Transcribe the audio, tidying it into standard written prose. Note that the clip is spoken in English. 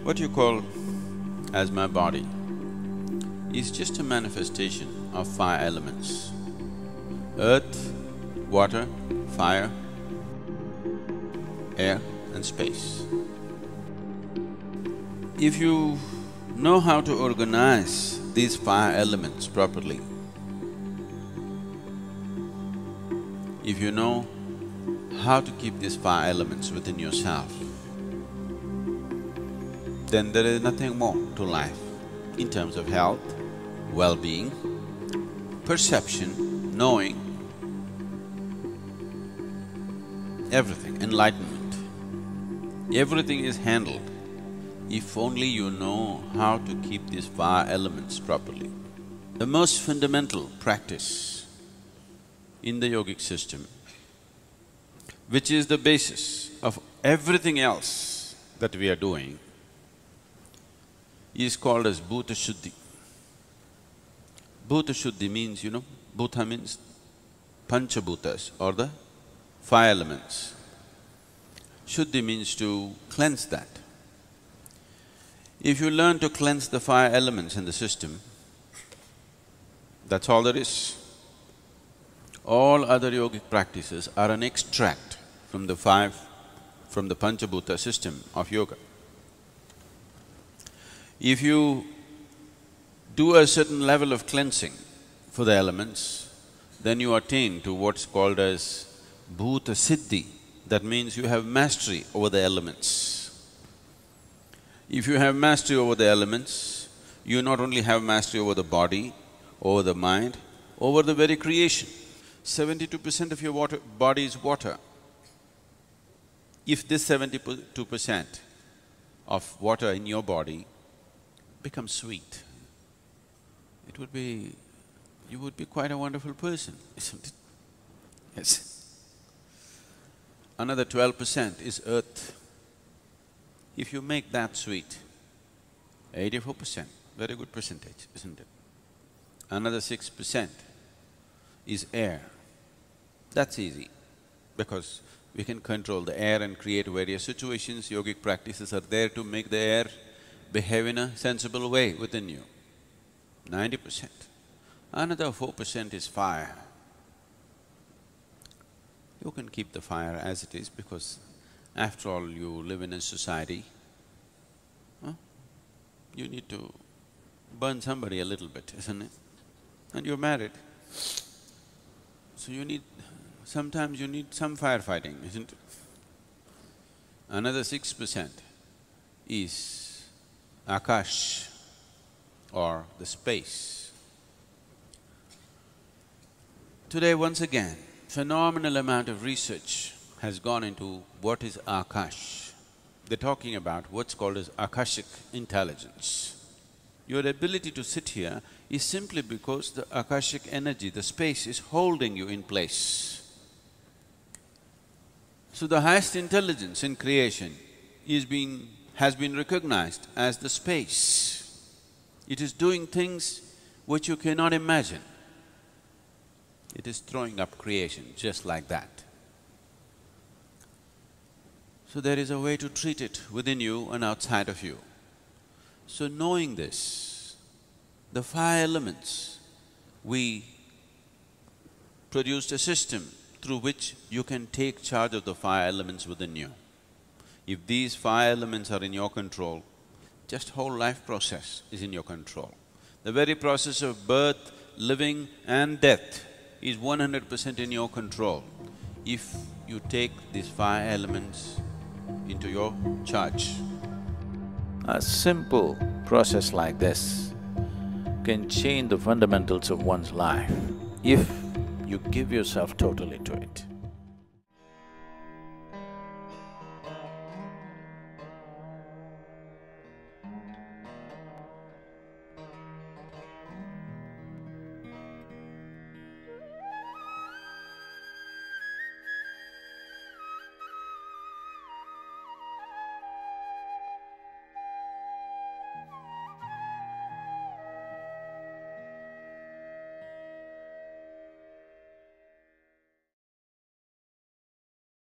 What you call as my body is just a manifestation of five elements: earth, water, fire, air and space. If you know how to organize these five elements properly, if you know how to keep these five elements within yourself, then there is nothing more to life in terms of health, well-being, perception, knowing, everything, enlightenment. Everything is handled if only you know how to keep these five elements properly. The most fundamental practice in the yogic system, which is the basis of everything else that we are doing, is called as Buta Shuddhi. Buta Shuddhi means, Bhuta means Panchabhutas or the five elements. Shuddhi means to cleanse that. If you learn to cleanse the five elements in the system, that's all there is. All other yogic practices are an extract from the Panchabhuta system of yoga. If you do a certain level of cleansing for the elements, then you attain to what's called as Bhuta Siddhi. That means you have mastery over the elements. If you have mastery over the elements, you not only have mastery over the body, over the mind, over the very creation. 72% of your body is water. If this 72% of water in your body becomes sweet, you would be quite a wonderful person, isn't it? Yes. Another 12% is earth. If you make that sweet, 84%, very good percentage, isn't it? Another 6% is air. That's easy, because we can control the air and create various situations. Yogic practices are there to make the air behave in a sensible way within you, 90%. Another 4% is fire. You can keep the fire as it is because after all you live in a society, you need to burn somebody a little bit, isn't it? And you're married, so sometimes you need some firefighting, isn't it? Another 6% is Akash or the space. Today, once again, phenomenal amount of research has gone into what is Akash. They're talking about what's called as Akashic intelligence. Your ability to sit here is simply because the Akashic energy, the space is holding you in place. So the highest intelligence in creation has been recognized as the space. It is doing things which you cannot imagine. It is throwing up creation just like that. So there is a way to treat it within you and outside of you. So knowing this, the five elements, we produced a system through which you can take charge of the five elements within you. If these five elements are in your control, just whole life process is in your control. The very process of birth, living and death is 100% in your control if you take these five elements into your charge. A simple process like this can change the fundamentals of one's life if you give yourself totally to it.